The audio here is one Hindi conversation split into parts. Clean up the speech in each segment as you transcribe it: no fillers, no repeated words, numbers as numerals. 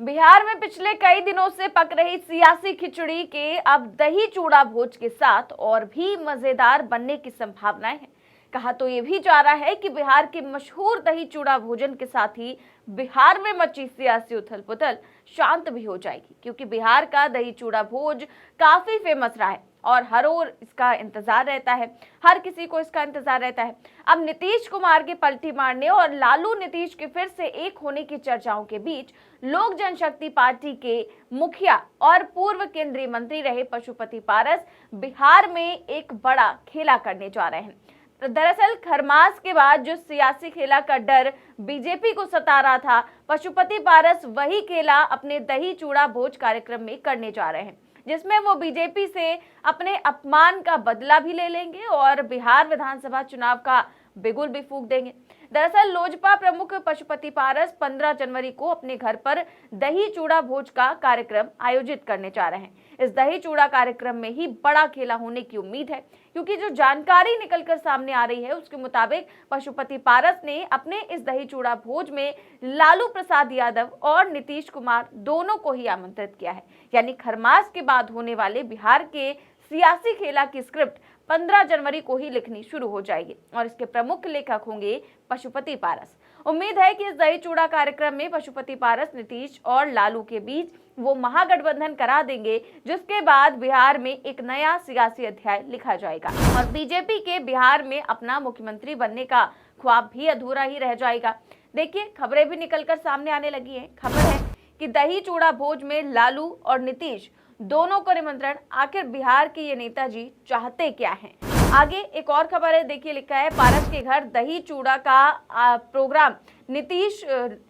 बिहार में पिछले कई दिनों से पक रही सियासी खिचड़ी के अब दही चूड़ा भोज के साथ और भी मजेदार बनने की संभावनाएं हैं। कहा तो ये भी जा रहा है कि बिहार के मशहूर दही चूड़ा भोजन के साथ ही बिहार में मची सियासी उथल पुथल शांत भी हो जाएगी, क्योंकि बिहार का दही चूड़ा भोज काफी फेमस रहा है और हर ओर इसका इंतजार रहता है। हर किसी को इसका इंतजार रहता है। अब नीतीश कुमार के पलटी मारने और लालू नीतीश के फिर से एक होने की चर्चाओं के बीच लोक जनशक्ति पार्टी के मुखिया और पूर्व केंद्रीय मंत्री रहे पशुपति पारस बिहार में एक बड़ा खेला करने जा रहे हैं। दरअसल खरमास के बाद जो सियासी खेला का डर बीजेपी को सता रहा था, पशुपति पारस वही खेला अपने दही चूड़ा भोज कार्यक्रम में करने जा रहे हैं, जिसमें वो बीजेपी से अपने अपमान का बदला भी ले लेंगे और बिहार विधानसभा चुनाव का बिगुल भी फूंक देंगे। दरअसल लोजपा प्रमुख पशुपति पारस 15 जनवरी को अपने घर पर दही चूड़ा भोज का कार्यक्रम आयोजित करने जा रहे हैं। इस दही चूड़ा कार्यक्रम में ही बड़ा खेला होने की उम्मीद है, क्योंकि जो जानकारी निकलकर सामने आ रही है उसके मुताबिक पशुपति पारस ने अपने इस दही चूड़ा भोज में लालू प्रसाद यादव और नीतीश कुमार दोनों को ही आमंत्रित किया है। यानी खरमास के बाद होने वाले बिहार के सियासी खेला की स्क्रिप्ट 15 जनवरी को ही लिखनी शुरू हो जाएगी और इसके प्रमुख लेखक होंगे पशुपति पारस। उम्मीद है कि इस दही चूड़ा कार्यक्रम में पशुपति पारस नीतीश और लालू के बीच वो महागठबंधन करा देंगे, जिसके बाद बिहार में एक नया सियासी अध्याय लिखा जाएगा और बीजेपी के बिहार में अपना मुख्यमंत्री बनने का ख्वाब भी अधूरा ही रह जाएगा। देखिए, खबरें भी निकलकर सामने आने लगी है। खबर है कि दही चूड़ा भोज में लालू और नीतीश दोनों को निमंत्रण। आखिर बिहार के ये नेताजी चाहते क्या हैं? आगे एक और खबर है, देखिए लिखा है पारस के घर दही चूड़ा का प्रोग्राम, नीतीश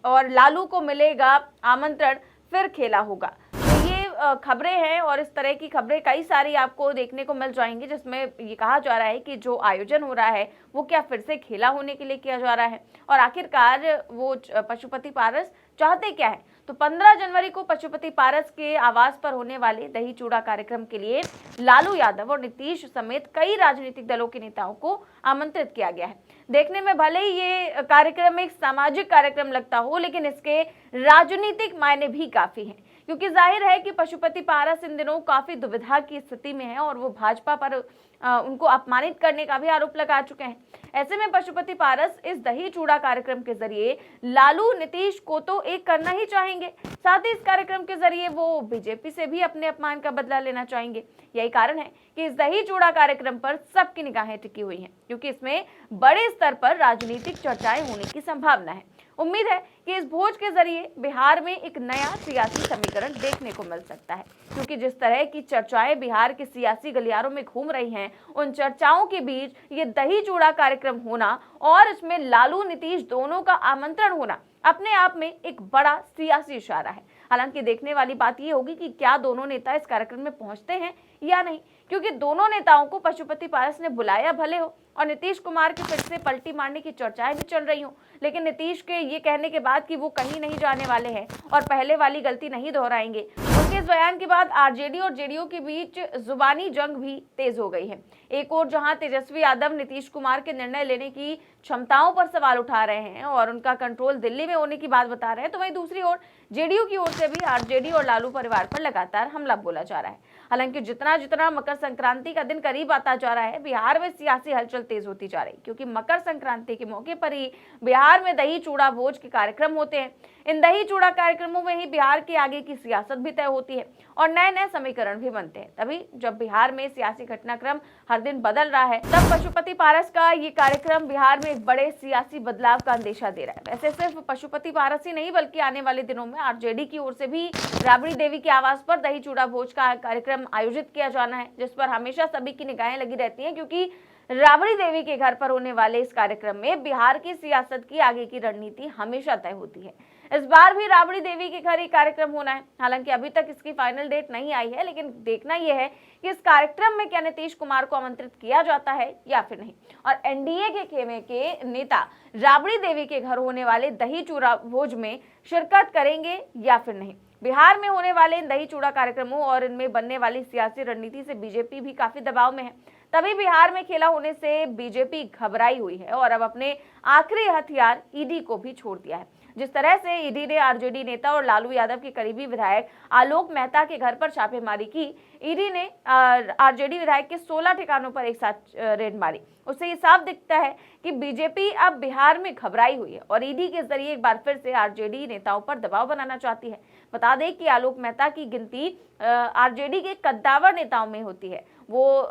और लालू को मिलेगा आमंत्रण, फिर खेला होगा। तो ये खबरें हैं और इस तरह की खबरें कई सारी आपको देखने को मिल जाएंगी, जिसमें ये कहा जा रहा है कि जो आयोजन हो रहा है वो क्या फिर से खेला होने के लिए किया जा रहा है और आखिरकार वो पशुपति पारस चाहते क्या है। तो 15 जनवरी को पशुपति पारस के आवास पर होने वाले दही चूड़ा कार्यक्रम के लिए लालू यादव और नीतीश समेत कई राजनीतिक दलों के नेताओं को आमंत्रित किया गया है। देखने में भले ही ये कार्यक्रम एक सामाजिक कार्यक्रम लगता हो, लेकिन इसके राजनीतिक मायने भी काफी हैं, क्योंकि जाहिर है कि पशुपति पारस इन दिनों काफी दुविधा की स्थिति में है और वो भाजपा पर उनको अपमानित करने का भी आरोप लगा चुके हैं। ऐसे में पशुपति पारस इस दही चूड़ा कार्यक्रम के जरिए लालू नीतीश को तो एक करना ही चाहेंगे, साथ ही इस कार्यक्रम के जरिए वो बीजेपी से भी अपने अपमान का बदला लेना चाहेंगे। यही कारण है कि इस दही चूड़ा कार्यक्रम पर सबकी निगाहें टिकी हुई हैं, क्योंकि इसमें बड़े स्तर पर राजनीतिक चर्चाएं होने की संभावना है। उम्मीद है कि इस भोज के जरिए बिहार में एक नया सियासी समीकरण देखने को मिल सकता है, क्योंकि जिस तरह की चर्चाएं बिहार के सियासी गलियारों में घूम रही हैं, उन चर्चाओं के बीच ये दही चूड़ा कार्यक्रम होना और इसमें लालू नीतीश दोनों का आमंत्रण होना अपने आप में एक बड़ा सियासी इशारा है। हालांकि देखने वाली बात ये होगी कि क्या दोनों नेता इस कार्यक्रम में पहुंचते हैं या नहीं, क्योंकि दोनों नेताओं को पशुपति पारस ने बुलाया भले हो और नीतीश कुमार के फिर से पलटी मारने की चर्चाएं भी चल रही हो, लेकिन नीतीश के ये कहने के बाद कि वो कहीं नहीं जाने वाले हैं और पहले वाली गलती नहीं दोहराएंगे, उनके इस बयान के बाद आरजेडी और जेडीयू के बीच जुबानी जंग भी तेज हो गई है। एक और जहां तेजस्वी यादव नीतीश कुमार के निर्णय लेने की क्षमताओं पर सवाल उठा रहे हैं और उनका कंट्रोल दिल्ली में होने की बात बता रहे हैं, तो वहीं दूसरी ओर जेडीयू की ओर से भी आरजेडी और लालू परिवार पर लगातार हमला बोला जा रहा है। हालांकि जितना जितना मकर संक्रांति का दिन करीब आता जा रहा है, बिहार में सियासी हलचल तेज होती जा रही है, क्योंकि मकर संक्रांति के मौके पर ही बिहार में दही चूड़ा भोज के कार्यक्रम होते हैं। इन दही चूड़ा कार्यक्रमों में ही बिहार के आगे की सियासत भी तय होती है और नए नए समीकरण भी बनते हैं। तभी जब बिहार में सियासी घटनाक्रम हर दिन बदल रहा है, तब पशुपति पारस का ये कार्यक्रम बिहार में एक बड़े सियासी बदलाव का अंदेशा दे रहा है। वैसे सिर्फ पशुपति पारस ही नहीं, बल्कि आने वाले दिनों में आरजेडी की ओर से भी राबड़ी देवी के आवास पर दही चूड़ा भोज का कार्यक्रम आयोजित किया जाना है, जिस पर हमेशा सभी की निगाहें लगी रहती हैं, क्योंकि राबड़ी देवी के घर पर होने वाले इस कार्यक्रम में बिहार की सियासत की आगे की रणनीति हमेशा तय होती है। इस बार भी राबड़ी देवी के घर ये कार्यक्रम होना है। हालांकि अभी तक इसकी फाइनल डेट नहीं आई है, लेकिन देखना यह है कि इस कार्यक्रम में क्या नीतीश कुमार को आमंत्रित किया जाता है या फिर नहीं, और एनडीए के खेमे के नेता राबड़ी देवी के घर होने वाले दही चूड़ा भोज में शिरकत करेंगे या फिर नहीं। बिहार में होने वाले इन दही चूड़ा कार्यक्रमों और इनमें बनने वाली सियासी रणनीति से बीजेपी भी काफी दबाव में है। तभी बिहार में खेला होने से बीजेपी घबराई हुई है और अब अपने आखिरी हथियार ईडी को भी छोड़ दिया है। जिस तरह से ईडी ने आरजेडी नेता और लालू यादव के करीबी विधायक आलोक मेहता के घर पर छापेमारी की, ईडी ने आरजेडी विधायक के 16 ठिकानों पर एक साथ रेड मारी, उससे ये साफ दिखता है कि बीजेपी अब बिहार में घबराई हुई है और ईडी के जरिए एक बार फिर से आरजेडी नेताओं पर दबाव बनाना चाहती है। बता दें कि आलोक मेहता की गिनती आरजेडी के कद्दावर नेताओं में होती है। वो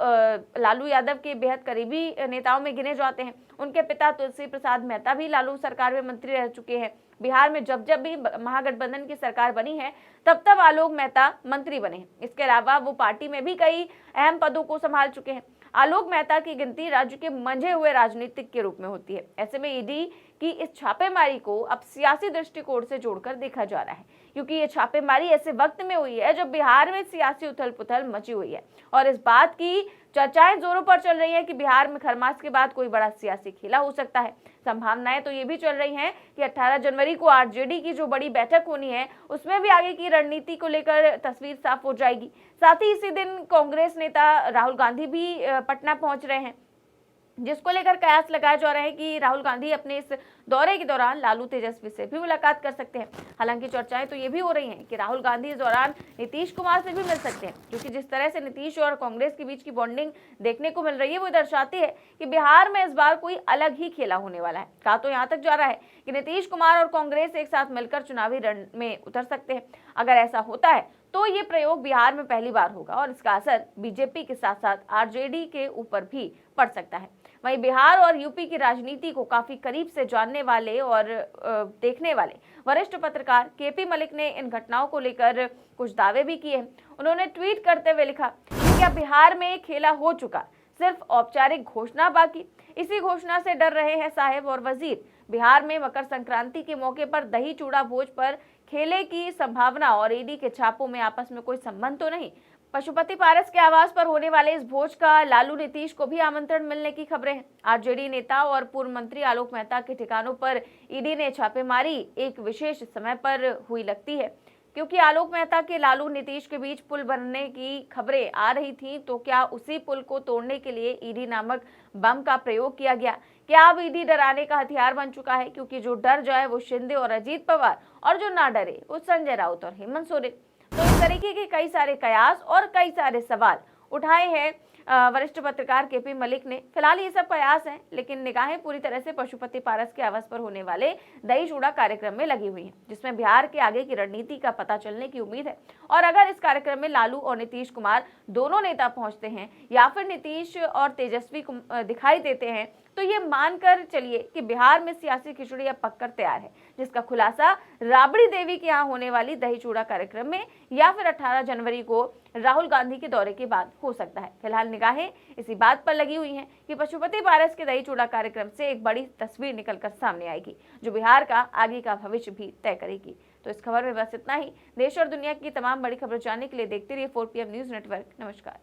लालू यादव के बेहद करीबी नेताओं में गिने जाते हैं। उनके पिता तुलसी प्रसाद मेहता भी लालू सरकार में मंत्री रह चुके हैं। बिहार में जब जब भी महागठबंधन की सरकार बनी है तब तब आलोक मेहता मंत्री बने हैं। इसके अलावा वो पार्टी में भी कई अहम पदों को संभाल चुके हैं। आलोक मेहता की गिनती राज्य के मंझे हुए राजनीतिक के रूप में होती है। ऐसे में ईडी की इस छापेमारी को अब सियासी दृष्टिकोण से जोड़कर देखा जा रहा है, क्योंकि ये छापेमारी ऐसे वक्त में हुई है जब बिहार में सियासी उथल पुथल मची हुई है और इस बात की चर्चाएं जोरों पर चल रही है कि बिहार में खरमास के बाद कोई बड़ा सियासी खेला हो सकता है। संभावनाएं तो ये भी चल रही हैं कि 18 जनवरी को आरजेडी की जो बड़ी बैठक होनी है उसमें भी आगे की रणनीति को लेकर तस्वीर साफ हो जाएगी। साथ ही इसी दिन कांग्रेस नेता राहुल गांधी भी पटना पहुंच रहे हैं, जिसको लेकर कयास लगाया जा रहा है कि राहुल गांधी अपने इस दौरे के दौरान लालू तेजस्वी से भी मुलाकात कर सकते हैं। हालांकि चर्चाएं तो ये भी हो रही हैं कि राहुल गांधी इस दौरान नीतीश कुमार से भी मिल सकते हैं, क्योंकि जिस तरह से नीतीश और कांग्रेस के बीच की बॉन्डिंग देखने को मिल रही है वो दर्शाती है कि बिहार में इस बार कोई अलग ही खेला होने वाला है। कहा तो यहाँ तक जा रहा है कि नीतीश कुमार और कांग्रेस एक साथ मिलकर चुनावी रण में उतर सकते हैं। अगर ऐसा होता है तो ये प्रयोग बिहार में पहली बार होगा और इसका असर बीजेपी के साथ साथ आरजेडी के ऊपर भी पड़ सकता है। वहीं बिहार और यूपी की राजनीति को काफी करीब से जानने वाले और देखने वाले वरिष्ठ पत्रकार केपी मलिक ने इन घटनाओं को लेकर कुछ दावे भी किए हैं। उन्होंने ट्वीट करते हुए लिखा कि क्या बिहार में खेला हो चुका, सिर्फ औपचारिक घोषणा बाकी। इसी घोषणा से डर रहे हैं साहेब और वजीर। बिहार में मकर संक्रांति के मौके पर दही चूड़ा भोज पर खेले की संभावना और ईडी के छापों में आपस में कोई संबंध तो नहीं। पशुपति पारस के आवास पर होने वाले इस भोज का लालू नीतीश को भी आमंत्रण मिलने की खबरें हैं। आरजेडी नेता और पूर्व मंत्री आलोक मेहता के ठिकानों पर ईडी ने छापेमारी एक विशेष समय पर हुई लगती है, क्योंकि आलोक मेहता के लालू नीतीश के बीच पुल बनने की खबरें आ रही थी। तो क्या उसी पुल को तोड़ने के लिए ईडी नामक बम का प्रयोग किया गया? क्या अब ईडी डराने का हथियार बन चुका है? क्योंकि जो डर जाए वो शिंदे और अजीत पवार, और जो ना डरे वो संजय राउत और हेमंत सोरेन। तो इस तरीके के कई सारे कयास और कई सारे सवाल उठाए हैं वरिष्ठ पत्रकार केपी मलिक ने। फिलहाल ये सब कयास हैं, लेकिन निगाहें पूरी तरह से पशुपति पारस के आवास पर होने वाले दही चूड़ा कार्यक्रम में लगी हुई हैं, जिसमें बिहार के आगे की रणनीति का पता चलने की उम्मीद है। और अगर इस कार्यक्रम में लालू और नीतीश कुमार दोनों नेता पहुंचते हैं या फिर नीतीश और तेजस्वी दिखाई देते हैं, तो ये मानकर चलिए कि बिहार में सियासी खिचड़ी अब पककर तैयार है, जिसका खुलासा राबड़ी देवी के यहाँ होने वाली दही चूड़ा कार्यक्रम में या फिर 18 जनवरी को राहुल गांधी के दौरे के बाद हो सकता है। फिलहाल निगाहें इसी बात पर लगी हुई हैं कि पशुपति पारस के दही चूड़ा कार्यक्रम से एक बड़ी तस्वीर निकलकर सामने आएगी, जो बिहार का आगे का भविष्य भी तय करेगी। तो इस खबर में बस इतना ही। देश और दुनिया की तमाम बड़ी खबर जानने के लिए देखते रहिए 4PM न्यूज नेटवर्क। नमस्कार।